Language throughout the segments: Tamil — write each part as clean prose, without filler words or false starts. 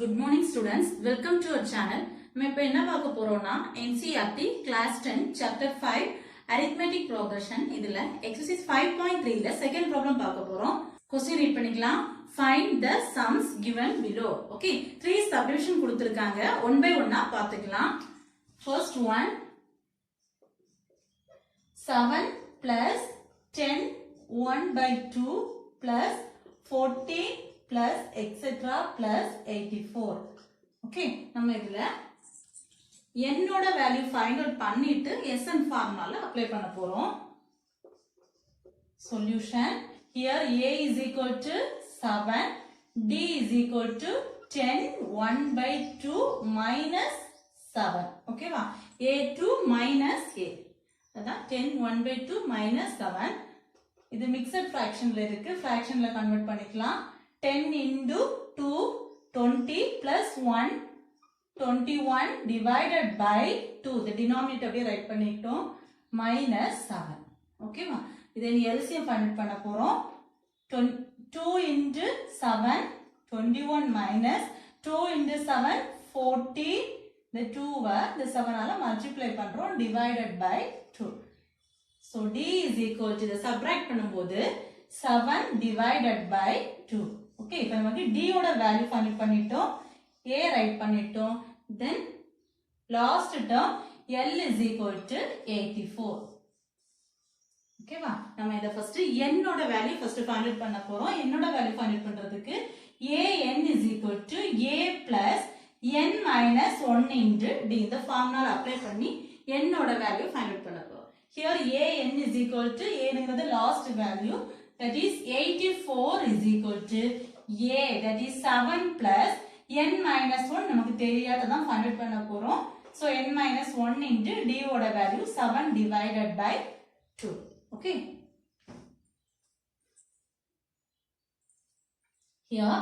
Good morning students, welcome to our channel. நம்ம இப்ப என்ன பார்க்க போறோம்னா NCERT class 10 chapter 5 arithmetic progression இதுல exercise 5.3 ல second problem பார்க்க போறோம். Question read பண்ணிக்கலாம். Find the sums given below. Okay, 3 subdivision கொடுத்திருக்காங்க. one by one பார்த்துக்கலாம். First one 7 plus 10 1 by 2 plus 14 plus etc plus 84. Okay, நம்ம இதுல n ஓட வேல்யூ ஃபைண்ட் அவுட் பண்ணிட்டு SN ஃபார்முலால அப்ளை பண்ண போறோம். Solution here a is equal to 7, d is equal to 10 1 by 2 minus 7. Okay வா, a2 minus a, அதான் 10 1 by 2 minus 7. இது mixed fractionல இருக்கு, fractionல கன்வர்ட் பண்ணிக்கலாம். 10 into 2 20 plus 1 21 divided by 2, the denominator அப்படியே ரைட் பண்ணிட்டோம், minus 7. ஓகேவா, இதை நீ LCM ஃபைண்ட் பண்ண போறோம். 2 into 7 21 minus 2 into 7 40, the 2 the 7 ஆல மல்டிப்ளை பண்றோம், divided by 2. So d is equal to, the subtract பண்ணும்போது 7 divided by 2. Okay, இப்போ நமக்கு d ஓட வேல்யூ ஃபைண்ட் பண்ணிட்டோம், a ரைட் பண்ணிட்டோம். Then last term L is equal to 84. Okay வா, நம்ம இத first n ஓட வேல்யூ first ஃபைண்ட் அவுட் பண்ண போறோம். n ஓட வேல்யூ ஃபைண்ட் அவுட் பண்றதுக்கு an is equal to a plus n minus 1 into d, இந்த ஃபார்முலால அப்ளை பண்ணி n ஓட வேல்யூ ஃபைண்ட் அவுட் பண்ண போறோம். Here an is equal to, a ங்கிறது last value, that is 84 is equal to a, that is 7 plus n minus 1, நமக்கு தெரியாததான் find out பண்ண போறோம். So n minus 1 into d ஓட value 7 divided by 2. Okay, here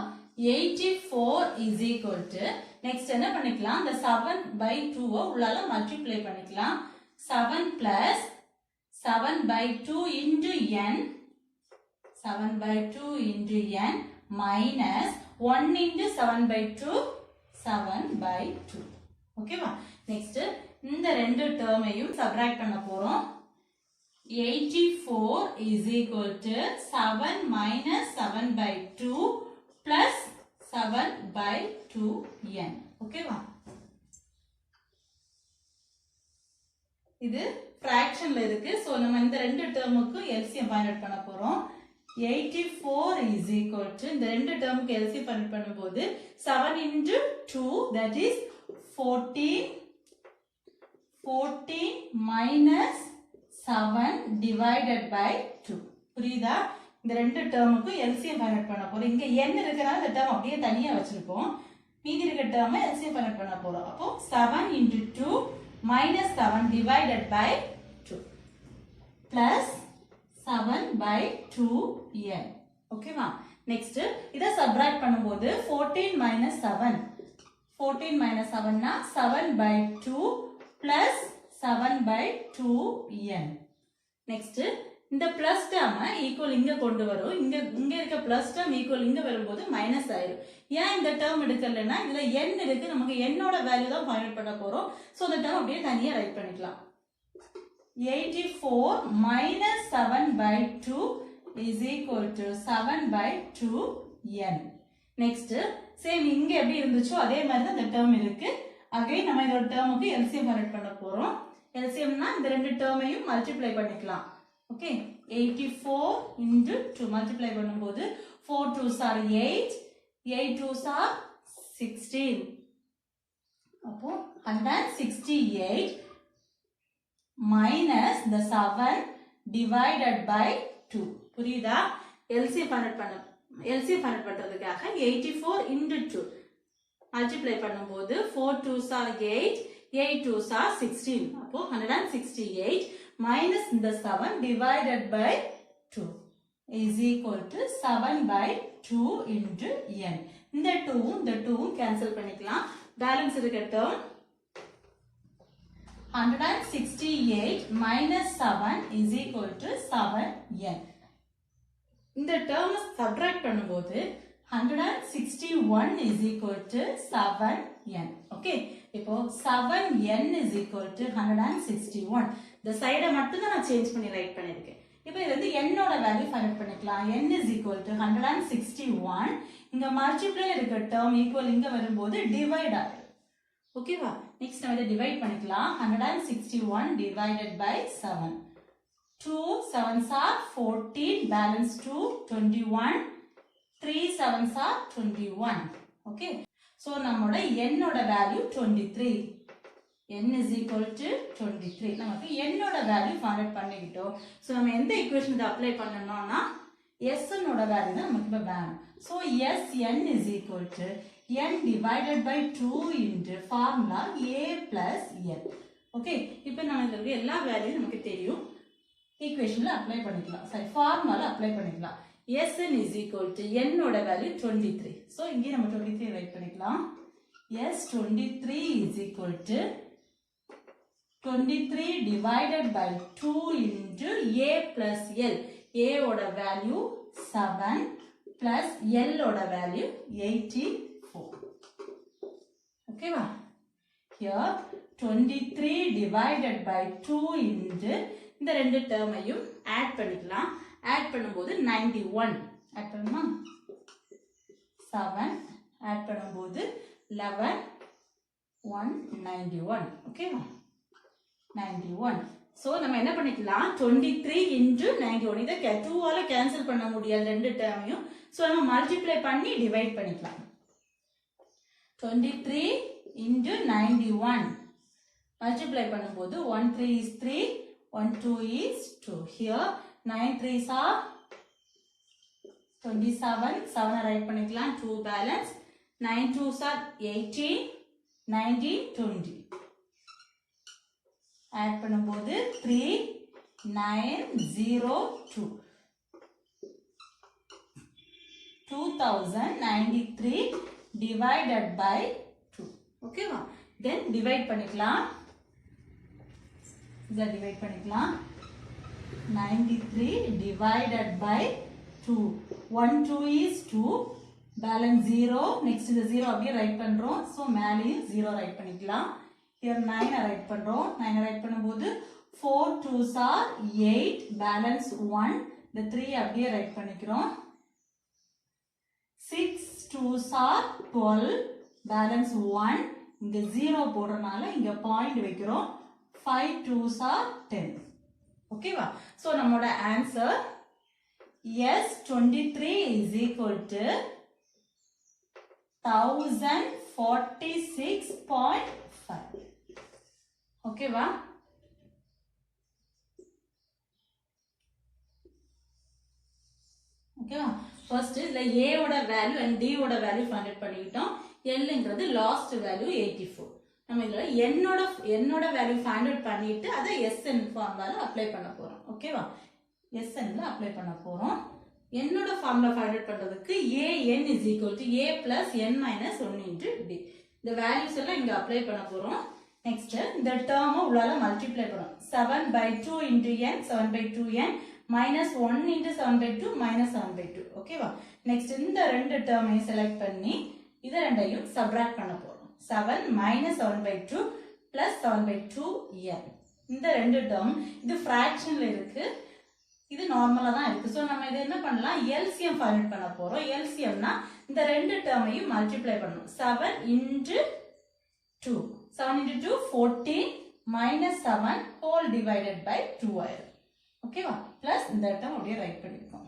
84 is equal to, next என்ன பண்ணிக்கலாம், the 7 by 2 உள்ளால multiply பண்ணிக்கலாம். 7 plus 7 by 2 into n, 7 by 2 into n minus 1 into 7 by 2, 7 by 2. Okay வா, next இந்த ரெண்டு டேர்மையும் subtract பண்ண போறோம். 84 is equal to 7 minus 7 by 2 plus 7 by 2n. Okay வா, இது fractionல இருக்கு. So நம்ம இந்த ரெண்டு டேர்முக்கு LCM ஃபைண்ட் அவுட் பண்ண போறோம். 84 is equal to, இந்த ரெண்டு டேர்முக்கு LCM ஃபைண்ட் பண்ணும்போது 7 into 2, that is 14 minus 7 divided by 2. புரியுதா, இந்த ரெண்டு டேர்முக்கு LCM ஃபைண்ட் அவுட் பண்ண போறோம். இங்க n இருக்கனால இந்த டேர்ம் அப்படியே தனியா வச்சிருப்போம், மீதி இருக்க டேர்மை LCM ஃபைண்ட் அவுட் பண்ண போறோம். அப்போ 7 into 2 minus 7 divided by 2 plus 7 by 2n. Okay வா, next இத subtract பண்ணும்போது 14 minus 7, 14 minus 7 னா 7 by 2 plus 7 by 2n. next இந்த plus term equal இங்க கொண்டு வரும், இங்க இருக்க plus term equal இங்க வரும்போது மைனஸ் ஆயிடும். ஏன் இந்த term எடுக்கலனா, இதுல n இருக்கு, நமக்கு n ஓட வேல்யூ தான் ஃபைண்ட் அவுட் பண்ண போறோம். சோ இந்த term அப்படியே தனியா ரைட் பண்ணிக்கலாம். 84 minus 7 by 2 is equal to 7 by 2n. next same இங்க எப்படி இருந்துச்சோ அதே மாதிரி தான் இந்த term இருக்கு. again நம்ம இதோட termக்கு LCM ஃபைண்ட் அவுட் பண்ண போறோம். LCM னா இந்த ரெண்டு termையும் மல்டிப்ளை பண்ணிக்கலாம். Okay, 84 into 2 multiply பண்ணும்போது 4 2s are 8, 8 2s are 16. அப்போ 168 minus the 7 divided by 2. புரியுதா, LCM ஃபைண்ட் பண்றதுக்காக 84 into 2 multiply பண்ணும்போது 4 2s are 8, 8 2s are 16. அப்போ 168 minus the 7 divided by 2 is equal to 7 by 2 into n. இந்த 2 cancel பண்ணிக்கலாம், balance இருக்க term 168 minus 7 is equal to 7n. இந்த term subtract பண்ணும்போது 161 is equal to 7n. Okay. இப்போ 7n is equal to 161. இந்த சைடை மட்டும் தான் நான் சேஞ்ச் பண்ணி ரைட் பண்ணிருக்கேன். இப்போ இது வந்து n ஓட வேல்யூ ஃபைண்ட் பண்ணிக்கலாம். n is equal to 161. இங்க மல்டிப்ளை இருக்க டேர்ம் ஈக்குவல் இங்க வரும்போது டிவைட் ஆகும். ஓகேவா? நெக்ஸ்ட் நம்ம இதை டிவைட் பண்ணிக்கலாம். 161 divided by 7. 2 7s are 14, balance 2 21. 3 7s are 21. Okay. So நம்மோட n ஓட value 23. n is equal to 23. நமக்கு n ஓட வேல்யூ ஃபைண்ட் பண்ணிக்கிட்டோம். So நம்ம எந்த ஈக்குவேஷன் இத அப்ளை பண்ணனும்னா sn ஓட வேல்யூ தான் நமக்கு இப்ப வேணும். So sn is equal to n divided by 2 into formula a plus n. Okay. இப்போ நம்ம இதற்கு எல்லா வேல்யூ நமக்கு தெரியும். ஈக்குவேஷன்ல அப்ளை பண்ணிக்கலாம். சரி, ஃபார்முலால அப்ளை பண்ணிக்கலாம். sn is equal to n ஓட வேல்யூ 23. So இங்க நம்ம 23 ரைட் பண்ணிக்கலாம். s23 is equal to 23 divided by 2 into a plus l. a ஓட வேல்யூ 7 plus l ஓட வேல்யூ 84. ஓகேவா? Here 23 divided by 2 into இந்த ரெண்டு டேர்மையும் ஆட் பண்ணிக்கலாம். ஆட் பண்ணும்போது 91 ஆட் பண்ணுமா? 7 ஆட் பண்ணும்போது 11 191. ஓகேவா? 91. சோ நம்ம என்ன பண்ணிக்கலாம்? 23 into 91. இத 2 ஆல கேன்சல் பண்ண முடியாது ரெண்டு டேர்மையும். சோ நம்ம மல்டிப்ளை பண்ணி டிவைட் பண்ணிக்கலாம். 23 into 91 மல்டிப்ளை பண்ணும்போது 1 3 is 3, 1 2 is 2. Here 9 3s are 27. 7 right பண்ணிக்கலாம். 2 பேலன்ஸ். 9 2s are 18, 19 20. ஆட் பண்ணும்போது 3 9 0 2. 2093 divided by 2. ஓகேவா? then divide பண்ணிக்கலாம். இத டிவைட் பண்ணிக்கலாம். 93 divided by 2. 1 2 is 2. balance 0. next இந்த 0 அப்படியே ரைட் பண்றோம். so மேலேயும் 0 ரைட் பண்ணிக்கலாம். here 9 ரைட் பண்றோம். 9 ரைட் பண்ணும்போது 4 2s are 8, balance 1. இந்த 3 அப்படியே ரைட் பண்ணிக்கிறோம். 6 2s are 12, balance 1. இங்க 0 போடுறனால இங்க பாயிண்ட் வைக்கிறோம். 5 2s are 10. ஓகேவா? சோ நம்மோட answer S23 is equal to 1046.5. ஓகேவா? ஓகேவா? ஃபர்ஸ்ட் இதுல a ஓட வேல்யூ and d ஓட வேல்யூ ஃபைண்ட் பண்ணிட்டோம். l ங்கிறது லாஸ்ட் வேல்யூ 84. நம்ம இதுல n ஓட வேல்யூ ஃபைண்ட் அவுட் பண்ணிட்டு அதை sn ஃபார்முலால அப்ளை பண்ண போறோம். ஓகேவா? sn ல அப்ளை பண்ண போறோம். n ஓட ஃபார்முலா ஃபைண்ட் அவுட் பண்றதுக்கு an is equal to a plus n minus 1 into d. இந்த வேல்யூஸ் எல்லாம் இங்க அப்ளை பண்ண போறோம். நெக்ஸ்ட் இந்த டேர்மை உள்ளால மல்டிப்ளை பண்ணோம். 7 by 2 into n, 7 by 2n minus 1 into 7 by 2 minus 7 by 2. ஓகேவா? நெக்ஸ்ட் இந்த ரெண்டு டேர்மையும் செலக்ட் பண்ணி இத ரெண்டையும் சப்ட்ராக்ட் பண்ண போறோம். 7 minus 7 by 2 plus 7 by 2n. இந்த ரெண்டு டேர்ம் இது ஃபிராக்ஷன்ல இருக்கு, இது நார்மலா தான் இருக்கு. சோ நம்ம இத என்ன பண்ணலாம்? LCM ஃபைண்ட் பண்ண போறோம். LCMனா இந்த ரெண்டு டேர்மையும் மல்டிப்ளை பண்ணனும். 7 into 2. 7 into 2 14 minus 7 whole divided by 2 ஆயிடும். ஓகேவா? பிளஸ் இந்த டேர்ம் அப்படியே ரைட் பண்ணிருக்கோம்.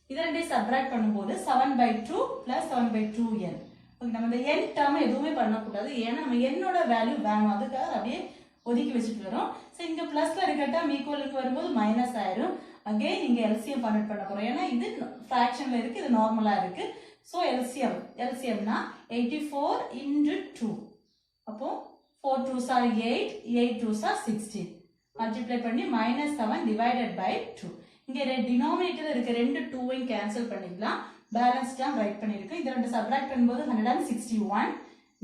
இத ரெண்டையும் சப்ட்ராக்ட் பண்ணும்போது 7 by 2 plus 7 by 2n. Okay, நம்ம இந்த n டேர்ம் எதுவுமே பண்ண கூடாது. ஏன்னா நம்ம n ஓட வேல்யூ வேணும், அதுக்காக அப்படியே ஒதுக்கி வச்சிட்டு வரோம். சோ இங்க பிளஸ்ல இருக்க டேர்ம் ஈக்குவலுக்கு வரும்போது மைனஸ் ஆயிடும். அகைன் இங்க LCM ஃபைண்ட் பண்ண போறோம். ஏன்னா இது ஃபிராக்ஷன்ல இருக்கு, இது நார்மலா இருக்கு. சோ LCMனா 84 into 2. அப்போ 4 2s are 8, 8 2s are 16. Multiply பண்ணி minus 7 divided by 2. இங்க டினாமினேட்டர்ல இருக்க ரெண்டு 2வையும் கேன்சல் பண்ணிக்கலாம். பேலன்ஸ் டேர்ம் ரைட் பண்ணிருக்கு. இத ரெண்டு சப்ட்ராக்ட் பண்ணும்போது 161.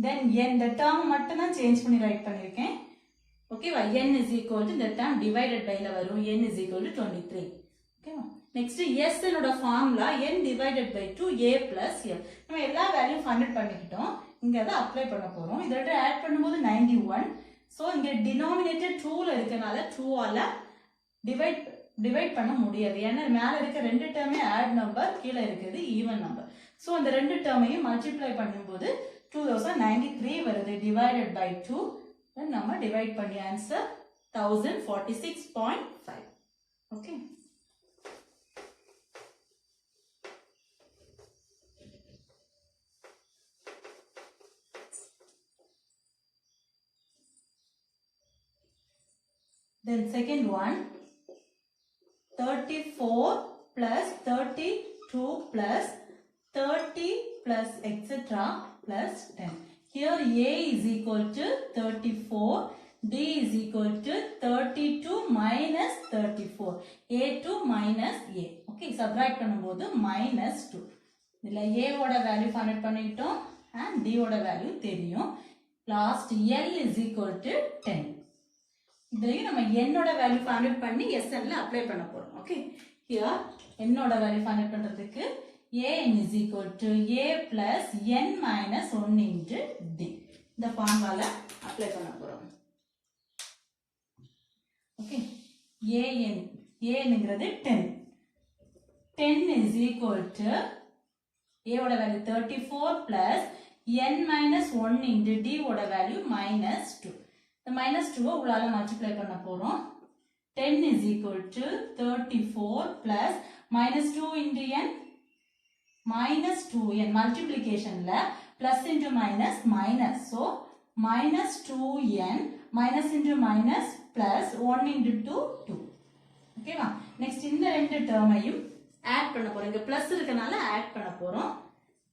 then n இந்த டேர்ம் மட்டும் தான் சேஞ்ச் பண்ணி ரைட் பண்ணிருக்கேன். ஓகேவா? n is equal to இந்த டேர்ம் டிவைடட் பைல வரும். n is equal to 23. ஓகேவா? next s என்னோட formula n divided by 2 a plus l. நம்ம எல்லா வேல்யூ ஃபைண்ட் பண்ணிக்கிட்டோம். இங்க அத அப்ளை பண்ண போறோம். இதோட ஆட் பண்ணும்போது 91. சோ இங்க டினாமினேட்டர் 2ல இருக்கனால 2 ஆல டிவைட் பண்ண முடியாது. ஏன்னா மேல இருக்க ரெண்டு டேர்மே ஆட் நம்பர், கீழ இருக்குது ஈவன் நம்பர். சோ அந்த ரெண்டு டேர்மையும் மல்டிப்ளை பண்ணும்போது 2093 வருது divided by 2. then நம்ம டிவைட் பண்ணி answer 1046.5. Okay. Then second one, 34 plus 32 plus 30 plus etc. plus 10. Here a is equal to 34, d is equal to 32 minus 34. a2 minus a. Okay, subtract பண்ணும்போது minus 2. இதுல a ஓட வேல்யூ ஃபைண்ட் பண்ணிட்டோம் and d ஓட வேல்யூ தெரியும். Last l is equal to 10. இதையும் நம்ம n ஓட வேல்யூ ஃபைண்ட் பண்ணி sn ல அப்ளை பண்ண போறோம். ஓகே. ஹியர் n ஓட வேல்யூ ஃபைண்ட் பண்றதுக்கு an is equal to a plus n minus 1 into d. இந்த ஃபார்முலால அப்ளை பண்ண போறோம். ஓகே. an ங்கிறது 10. 10 is equal to a ஓட value 34 plus n minus 1 into d ஓட வேல்யூ minus 2. the minus 2 உள்ளால மல்டிப்ளை பண்ண போறோம். 10 is equal to 34 plus minus 2 into n minus 2n. multiplication la plus into minus minus. so minus 2n minus into minus plus 1 into 2 2. okay va. next இந்த ரெண்டு டேர்மையும் ஆட் பண்ண போறோம். இங்க பிளஸ் இருக்கனால ஆட் பண்ண போறோம்.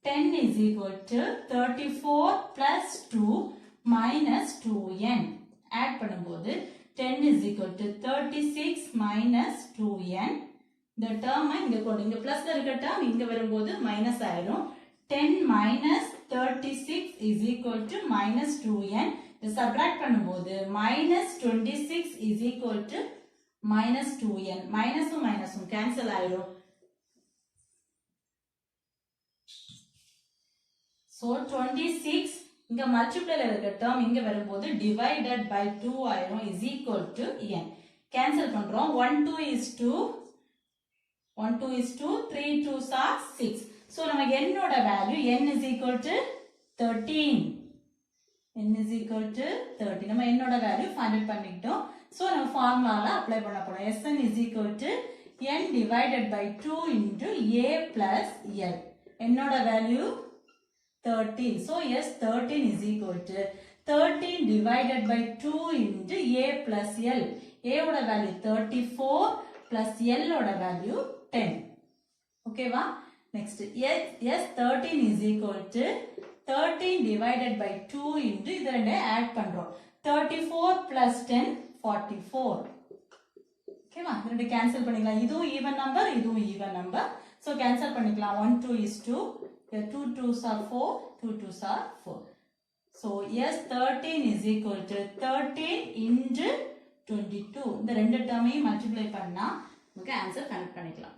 10 is equal to 34 plus 2 minus 2n. Add பண்ணும்போது 10 is equal to 36 minus 2n. இந்த டேர்மை இங்க கொண்டு இங்க பிளஸ்ல இருக்க டேர்ம் இங்க வரும்போது மைனஸ் ஆயிடும். 10 minus 36 is equal to minus 2n. இதை சப்ட்ராக்ட் பண்ணும்போது minus 26 is equal to minus 2n. மைனஸும் மைனஸும் கேன்சல் ஆயிடும். so 26 இங்க மல்டிப்ளைல இருக்க டேர்ம் இங்க வரும்போது divided by 2 ஆயிரும் is equal to n. Cancel பண்றோம். 1 2 is 2, 1 2 is 2, 3 2s are 6. so நம்ம n ஓட value n is equal to 13. n is equal to 13. நம்ம n ஓட வேல்யூ ஃபைண்ட் பண்ணிட்டோம். so நம்ம ஃபார்முலால அப்ளை பண்ண போறோம். sn is equal to n divided by 2 into a plus l. n ஓட value 13. so yes, 13 is equal to 13 divided by 2 into a plus l. a ஓட வேல்யூ 34 plus l ஓட value 10. okay va. next yes 13 is equal to 13 divided by 2 into இது ரெண்டே ஆட் பண்றோம். 34 plus 10 44. okay va. இது ரெண்டே கேன்சல் பண்ணிக்கலாம். இதுவும் ஈவன் நம்பர், இதுவும் ஈவன் நம்பர். so கேன்சல் பண்ணிக்கலாம். 1 2 is 2. Here 2 2s are 4, 2 2s are 4. So yes 13 is equal to 13 into 22. இந்த ரெண்டு டேர்மையும் மல்டிப்ளை பண்ணா நமக்கு ஆன்சர் ஃபைண்ட் பண்ணிக்கலாம்.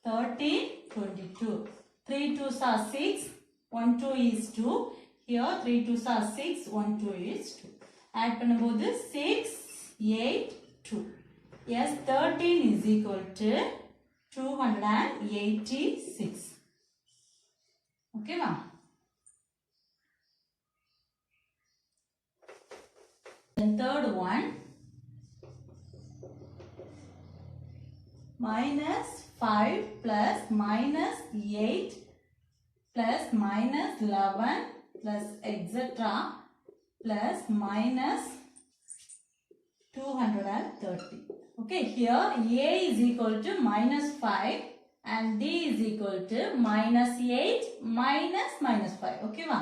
13 22. 3 2s are 6, 1 2 is 2. Here 3 2s are 6, 1 2 is 2. Add பண்ணும்போது 6 8 2. Yes 13 is equal to 286. okay va. then third one, minus 5 plus minus 8 plus minus 11 plus etc. plus minus 230. okay, here a is equal to minus 5 and d is equal to minus 8 minus minus 5. okay va.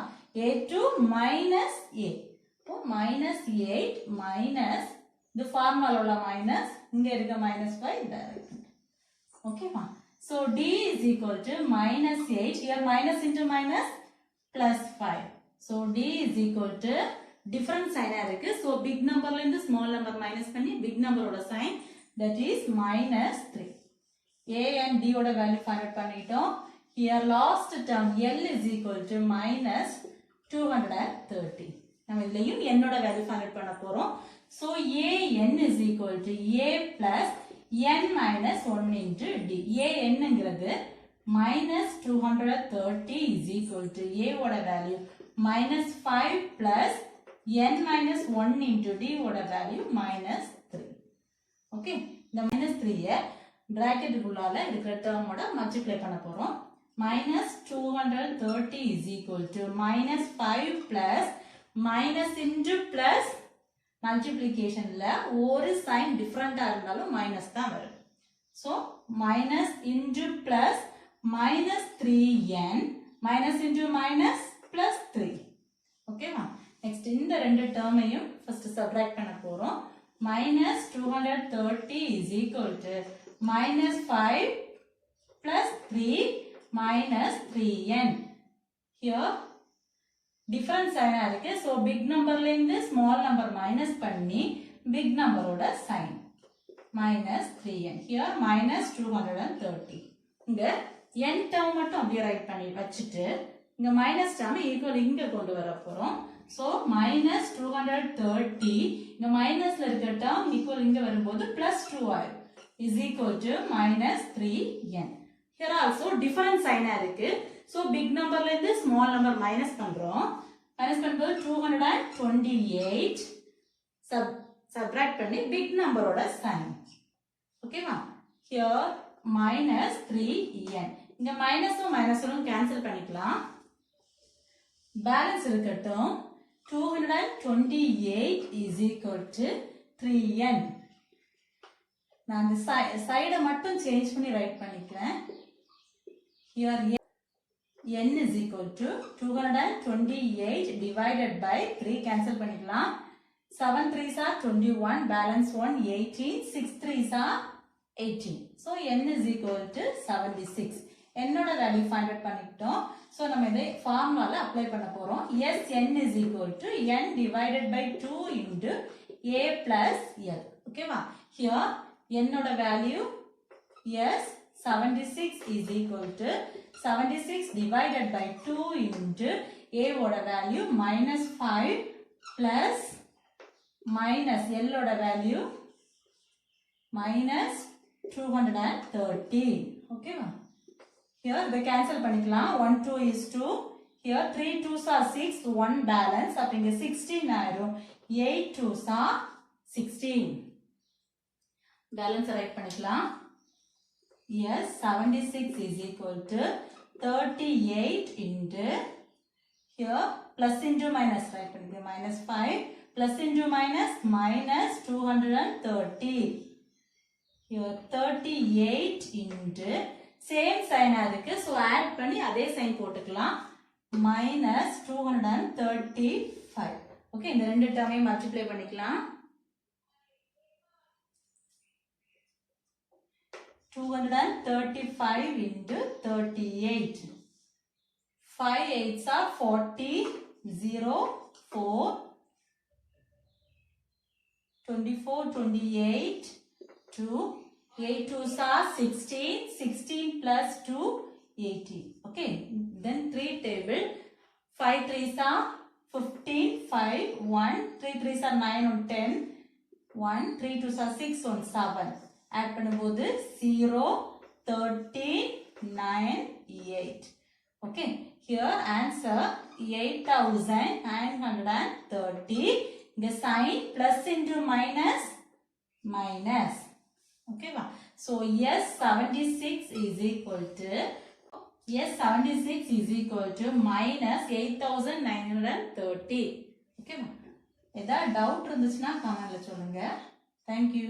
a2 minus a. so minus 8 minus the formula உள்ள minus இங்க இருக்க minus 5 direct. okay va. so d is equal to minus 8. here minus into minus plus 5. so d is equal to different sign இருக்கு. so big numberல இருந்து small number minus பண்ணி big number ஓட sign, that is minus 3. A and D ஓட value find out பண்ணிட்டோம். Here last term L is equal to minus 230. நம்ம இதுலயும் n ஓட value find out பண்ண போறோம். So A n is equal to A plus n minus 1 into D. A n ங்கிறது minus 230 is equal to A ஓட value minus 5 plus n minus 1 into D ஓட value minus 3. Okay, இந்த minus 3 bracket குள்ளால இருக்கிற term ஓட multiply பண்ண போறோம். Minus 230 is equal to minus 5 plus minus into plus multiplicationல ஒரு sign different இருந்தாலும் minus தான் வரும். So minus into plus minus 3n minus into minus plus 3. Okay ma? Next இந்த ரெண்டு termையும் first subtract பண்ண போறோம். Minus 230 is equal to minus 5 plus 3 minus 3n. Here different sign இருக்கு. So big numberல இருந்து small number minus பண்ணி big number ஓட sign minus 3n. Here minus 230. இங்க n term மட்டும் அப்படியே ரைட் பண்ணி வச்சிட்டு இங்க மைனஸ் term ஈக்குவல் இங்க கொண்டு வர போறோம். So minus 230 இங்க மைனஸ்ல இருக்க term ஈக்குவல் இங்க வரும்போது plus 2 ஆயிடும். Is equal to minus 3n. Here also different sign இருக்கு. So big numberல இருந்து small number minus பண்றோம். Minus பண்ணும்போது 228 subtract பண்ணி big number ஓட sign. Okay ma? Here minus 3n. இங்க மைனஸும் மைனஸும் கேன்சல் பண்ணிக்கலாம். பேலன்ஸ் இருக்கட்டும். 228 is equal to 3n. நான் இந்த சைட மட்டும் சேஞ்ச் பண்ணி ரைட் பண்ணிக்கிறேன். Here n is equal to 228 divided by 3 cancel பண்ணிக்கலாம். 7 3s are 21, balance 1 18, 6 3s are 18. So n is equal to 76. என்னோட வேல்யூ ஃபைண்ட் அவுட் பண்ணிட்டோம். ஸோ நம்ம இதை ஃபார்முலால அப்ளை பண்ண போறோம். As n is equal to n divided by 2 into a plus l. ஓகேவா? ஹியர் என்னோட value S 76 is equal to 76 divided by 2 into a ஓட value minus 5 plus minus l ஓட வேல்யூ minus 230. ஓகேவா? Here the cancel பண்ணிக்கலாம். 1 2 is 2. Here 3 2s are 6, 1 balance. அப்ப இங்க 16 ஆயிரும். 8 2s are 16. Balance ரைட் பண்ணிக்கலாம். Yes, 76 is equal to 38 into here plus into minus right பண்ணிக்கலாம். Minus 5 plus into minus minus 230. Here 38 into same sign இருக்கு. So add பண்ணி அதே sign போட்டுக்கலாம். Minus 235. Okay, இந்த ரெண்டு டேர்மையும் மல்டிப்ளை பண்ணிக்கலாம். 235 into 38. 5 8s are 40. 0 4 24 28 2 8 2s are 16, 16 plus 2, 18. Okay, then 3 table, 5 3s are 15, 5, 1, 3 3s are 9 and 10, 1, 3 2s are 6 and 7. Add பண்ணும்போது 0, 13, 9, 8. Okay, here answer 8930. The sign plus into minus, minus. Okay va? So yes 76 is equal to minus 8930. Okay va? ஏதாவது டவுட் இருந்துச்சுன்னா கமெண்ட்ல சொல்லுங்க. Thank you.